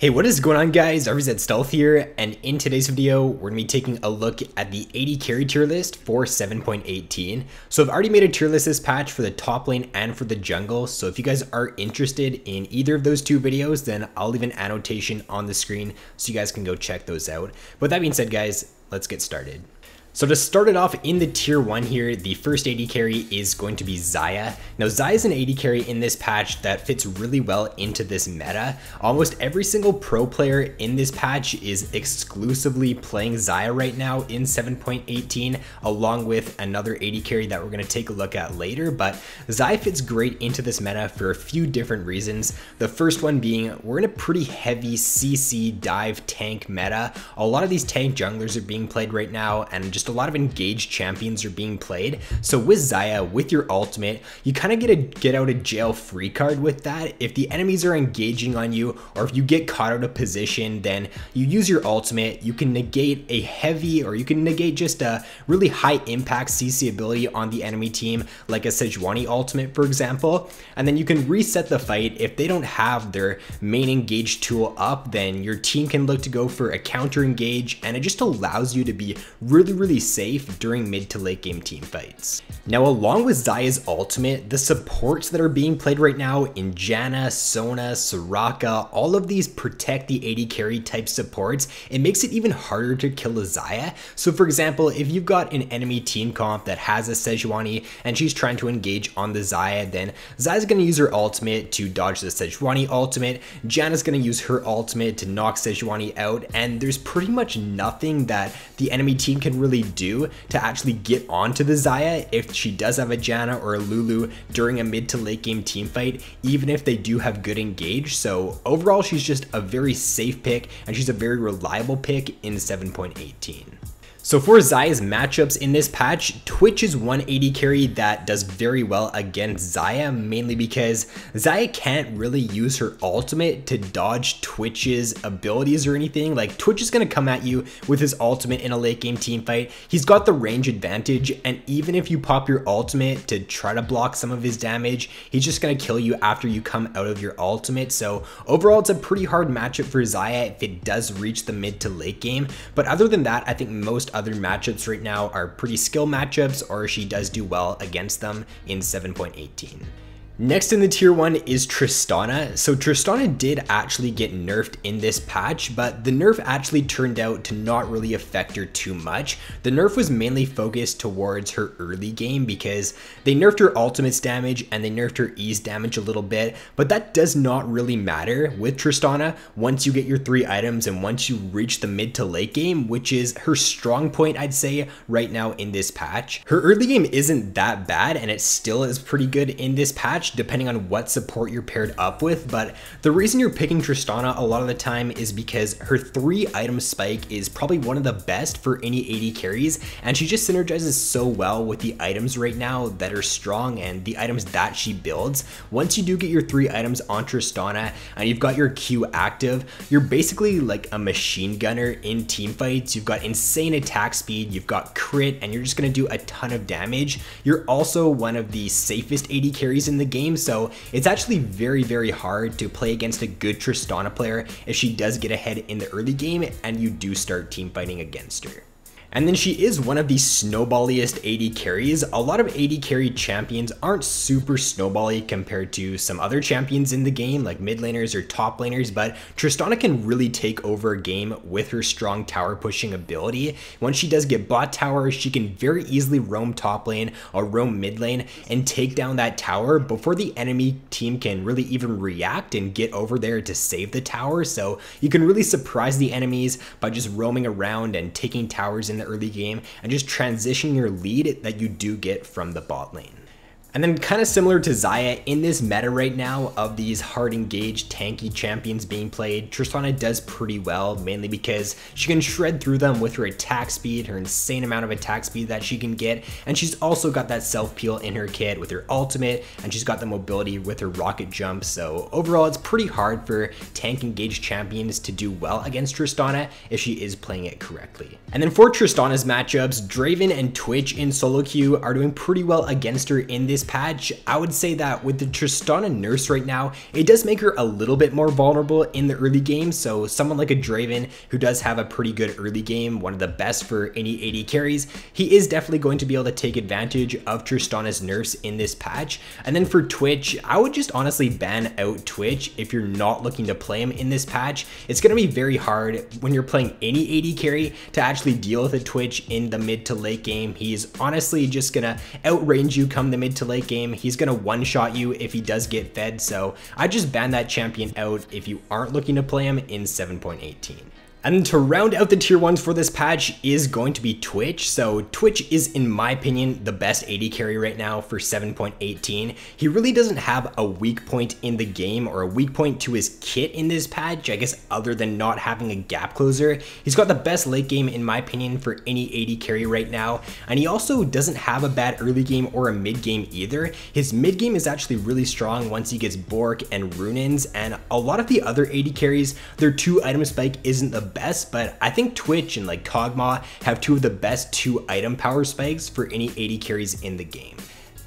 Hey, what is going on guys? RvzStealth here, and in today's video, we're going to be taking a look at the AD carry tier list for 7.18. So I've already made a tier list this patch for the top lane and for the jungle, so if you guys are interested in either of those two videos, then I'll leave an annotation on the screen so you guys can go check those out. But that being said guys, let's get started. So to start it off in the tier 1 here, the first AD carry is going to be Ziya. Now Ziya is an AD carry in this patch that fits really well into this meta. Almost every single pro player in this patch is exclusively playing Ziya right now in 7.18, along with another AD carry that we're going to take a look at later. But Ziya fits great into this meta for a few different reasons. The first one being we're in a pretty heavy CC dive tank meta. A lot of these tank junglers are being played right now, and just a lot of engaged champions are being played. So with Ziya, with your ultimate, you kind of get a get out of jail free card with that. If the enemies are engaging on you, or if you get caught out of position, then you use your ultimate, you can negate a heavy, or you can negate just a really high impact CC ability on the enemy team, like a Sejuani ultimate for example, and then you can reset the fight. If they don't have their main engage tool up, then your team can look to go for a counter engage, and it just allows you to be really safe during mid to late game team fights. Now along with Ziya's ultimate, the supports that are being played right now in Janna, Sona, Soraka, all of these protect the AD carry type supports. It makes it even harder to kill a Ziya. So for example, if you've got an enemy team comp that has a Sejuani and she's trying to engage on the Ziya, then Ziya's going to use her ultimate to dodge the Sejuani ultimate, Janna's going to use her ultimate to knock Sejuani out, and there's pretty much nothing that the enemy team can really do to actually get onto the Ziya if she does have a Janna or a Lulu during a mid to late game team fight, even if they do have good engage. So overall, she's just a very safe pick, and she's a very reliable pick in 7.18. So for Ziya's matchups in this patch, Twitch is one AD carry that does very well against Ziya, mainly because Ziya can't really use her ultimate to dodge Twitch's abilities or anything. Like Twitch is going to come at you with his ultimate in a late game team fight. He's got the range advantage, and even if you pop your ultimate to try to block some of his damage, he's just going to kill you after you come out of your ultimate. So overall, it's a pretty hard matchup for Ziya if it does reach the mid to late game. But other than that, I think most other matchups right now are pretty skill matchups, or she does do well against them in 7.18. Next in the tier 1 is Tristana. So Tristana did actually get nerfed in this patch, but the nerf actually turned out to not really affect her too much. The nerf was mainly focused towards her early game because they nerfed her ultimate's damage and they nerfed her E's damage a little bit, but that does not really matter with Tristana once you get your 3 items and once you reach the mid to late game, which is her strong point, I'd say, right now in this patch. Her early game isn't that bad, and it still is pretty good in this patch, depending on what support you're paired up with. But the reason you're picking Tristana a lot of the time is because her 3 item spike is probably one of the best for any AD carries, and she just synergizes so well with the items right now that are strong and the items that she builds. Once you do get your 3 items on Tristana and you've got your Q active, you're basically like a machine gunner in team fights. You've got insane attack speed, you've got crit, and you're just going to do a ton of damage. You're also one of the safest AD carries in the game, so it's actually very hard to play against a good Tristana player if she does get ahead in the early game and you do start team fighting against her. And then she is one of the snowballiest AD carries. A lot of AD carry champions aren't super snowbally compared to some other champions in the game, like mid laners or top laners, but Tristana can really take over a game with her strong tower pushing ability. Once she does get bot tower, she can very easily roam top lane or roam mid lane and take down that tower before the enemy team can really even react and get over there to save the tower. So you can really surprise the enemies by just roaming around and taking towers in the early game and just transitioning your lead that you do get from the bot lane. And then kind of similar to Ziya, in this meta right now of these hard engaged tanky champions being played, Tristana does pretty well, mainly because she can shred through them with her attack speed, her insane amount of attack speed that she can get, and she's also got that self peel in her kit with her ultimate, and she's got the mobility with her rocket jump. So overall, it's pretty hard for tank engaged champions to do well against Tristana if she is playing it correctly. And then for Tristana's matchups, Draven and Twitch in solo queue are doing pretty well against her in this patch, I would say that with the Tristana nerfs right now, it does make her a little bit more vulnerable in the early game. So someone like a Draven who does have a pretty good early game, one of the best for any AD carries, he is definitely going to be able to take advantage of Tristana's nerfs in this patch. And then for Twitch, I would just honestly ban out Twitch if you're not looking to play him in this patch. It's going to be very hard when you're playing any AD carry to actually deal with a Twitch in the mid to late game. He's honestly just going to outrange you come the mid to late game. He's going to one-shot you if he does get fed. So I just ban that champion out if you aren't looking to play him in 7.18. And to round out the tier 1s for this patch is going to be Twitch. So Twitch is, in my opinion, the best AD carry right now for 7.18. He really doesn't have a weak point in the game or a weak point to his kit in this patch, I guess, other than not having a gap closer. He's got the best late game, in my opinion, for any AD carry right now. And he also doesn't have a bad early game or a mid game either. His mid game is actually really strong once he gets Bork and Runins, and a lot of the other AD carries, their 2-item spike isn't the best, but I think Twitch and like Kog'Maw have 2 of the best 2-item power spikes for any AD carries in the game.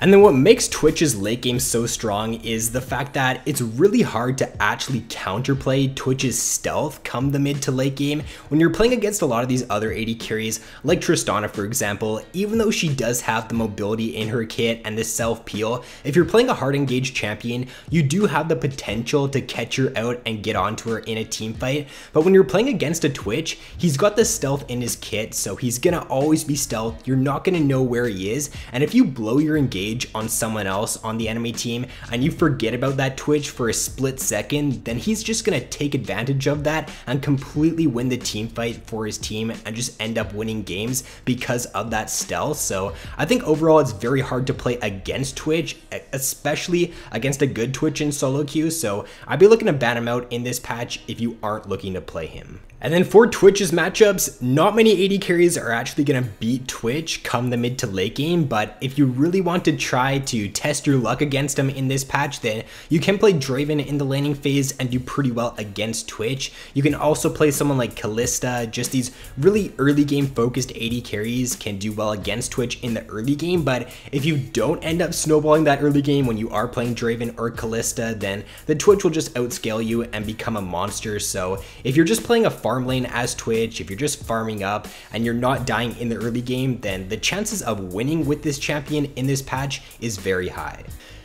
And then what makes Twitch's late game so strong is the fact that it's really hard to actually counterplay Twitch's stealth come the mid to late game. When you're playing against a lot of these other AD carries, like Tristana for example, even though she does have the mobility in her kit and the self peel, if you're playing a hard engaged champion, you do have the potential to catch her out and get onto her in a team fight. But when you're playing against a Twitch, he's got the stealth in his kit, so he's gonna always be stealth. You're not gonna know where he is, and if you blow your engage on someone else on the enemy team and you forget about that Twitch for a split second, then he's just gonna take advantage of that and completely win the team fight for his team and just end up winning games because of that stealth. So I think overall it's very hard to play against Twitch, especially against a good Twitch in solo queue. So I'd be looking to ban him out in this patch if you aren't looking to play him. And then for Twitch's matchups, not many AD carries are actually going to beat Twitch come the mid to late game, but if you really want to try to test your luck against him in this patch, then you can play Draven in the laning phase and do pretty well against Twitch. You can also play someone like Kalista. Just these really early game focused AD carries can do well against Twitch in the early game, but if you don't end up snowballing that early game when you are playing Draven or Kalista, then the Twitch will just outscale you and become a monster. So if you're just playing a farm lane as Twitch, if you're just farming up and you're not dying in the early game, then the chances of winning with this champion in this patch is very high.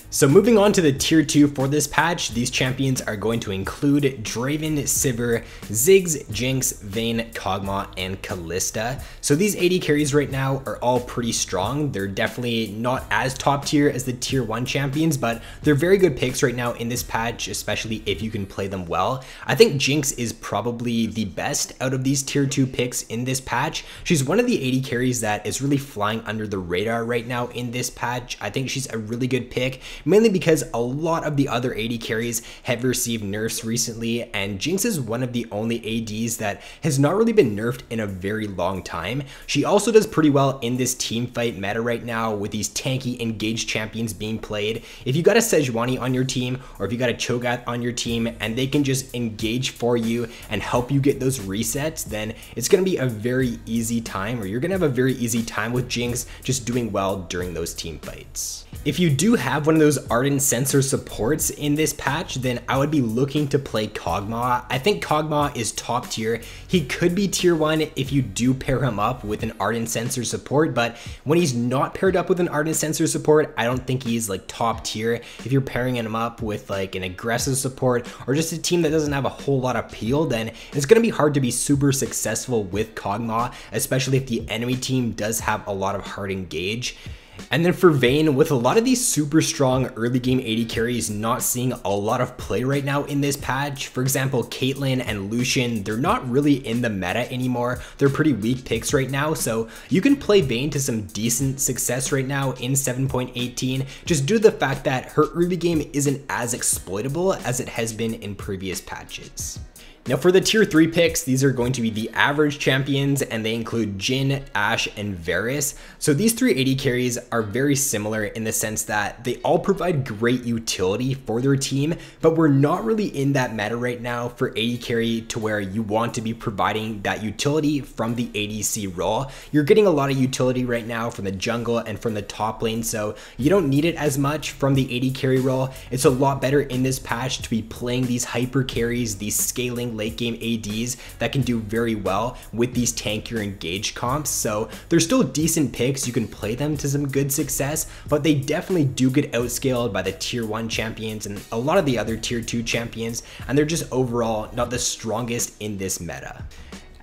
So moving on to the tier 2 for this patch, these champions are going to include Draven, Sivir, Ziggs, Jinx, Vayne, Kog'Maw, and Kalista. So these AD carries right now are all pretty strong. They're definitely not as top tier as the tier 1 champions, but they're very good picks right now in this patch, especially if you can play them well. I think Jinx is probably the best out of these tier 2 picks in this patch. She's one of the AD carries that is really flying under the radar right now in this patch. I think she's a really good pick, mainly because a lot of the other AD carries have received nerfs recently, and Jinx is one of the only ADs that has not really been nerfed in a very long time. She also does pretty well in this team fight meta right now with these tanky engaged champions being played. If you got a Sejuani on your team, or if you got a Cho'Gath on your team and they can just engage for you and help you get those resets, then it's going to be a very easy time, or you're going to have a very easy time with Jinx just doing well during those team fights. If you do have one of those Ardent Sensor supports in this patch, then I would be looking to play Kog'Maw. I think Kog'Maw is top tier. He could be tier 1 if you do pair him up with an Ardent Sensor support, but when he's not paired up with an Ardent Sensor support, I don't think he's like top tier. If you're pairing him up with like an aggressive support or just a team that doesn't have a whole lot of peel, then it's going to be hard to be super successful with Kog'Maw, especially if the enemy team does have a lot of hard engage. And then for Vayne, with a lot of these super strong early game AD carries not seeing a lot of play right now in this patch, for example, Caitlyn and Lucian, they're not really in the meta anymore. They're pretty weak picks right now, so you can play Vayne to some decent success right now in 7.18, just due to the fact that her early game isn't as exploitable as it has been in previous patches. Now for the tier 3 picks, these are going to be the average champions, and they include Jhin, Ashe, and Varus. So these 3 AD carries are very similar in the sense that they all provide great utility for their team, but we're not really in that meta right now for AD carry to where you want to be providing that utility from the ADC role. You're getting a lot of utility right now from the jungle and from the top lane, so you don't need it as much from the AD carry role. It's a lot better in this patch to be playing these hyper carries, these scaling late game ADs that can do very well with these tankier engaged comps. So they're still decent picks. You can play them to some good success, but they definitely do get outscaled by the tier 1 champions and a lot of the other tier 2 champions, and they're just overall not the strongest in this meta.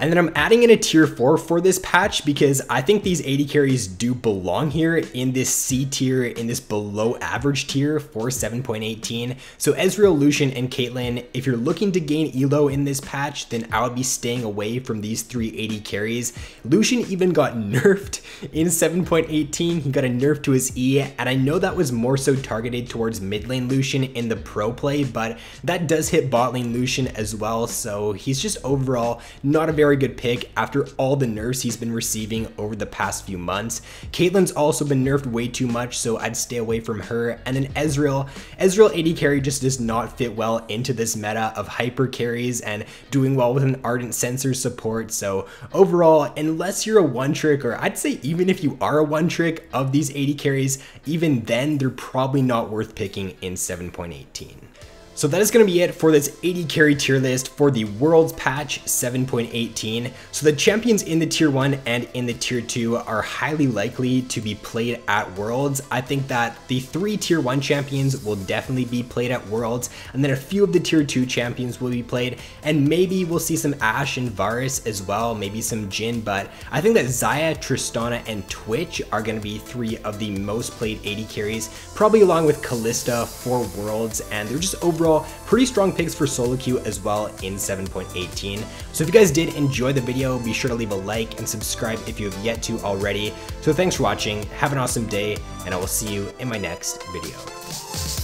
And then I'm adding in a tier 4 for this patch because I think these AD carries do belong here in this C tier, in this below average tier for 7.18. So Ezreal, Lucian, and Caitlyn, if you're looking to gain elo in this patch, then I would be staying away from these 3 AD carries. Lucian even got nerfed in 7.18. He got a nerf to his E, and I know that was more so targeted towards mid lane Lucian in the pro play, but that does hit bot lane Lucian as well. So he's just overall not a very good pick after all the nerfs he's been receiving over the past few months. Caitlyn's also been nerfed way too much, so I'd stay away from her. And then Ezreal AD carry just does not fit well into this meta of hyper carries and doing well with an Ardent Sensor support. So overall, unless you're a one trick, or I'd say even if you are a one trick of these AD carries, even then they're probably not worth picking in 7.18. So that is going to be it for this AD carry tier list for the Worlds patch 7.18. So the champions in the tier 1 and in the tier 2 are highly likely to be played at Worlds. I think that the 3 tier 1 champions will definitely be played at Worlds, and then a few of the tier 2 champions will be played, and maybe we'll see some Ashe and Varus as well, maybe some Jhin, but I think that Ziya, Tristana, and Twitch are going to be 3 of the most played AD carries, probably along with Kalista for Worlds, and they're just overall pretty strong picks for solo queue as well in 7.18. So if you guys did enjoy the video, be sure to leave a like and subscribe if you have yet to already. So thanks for watching, have an awesome day, and I will see you in my next video.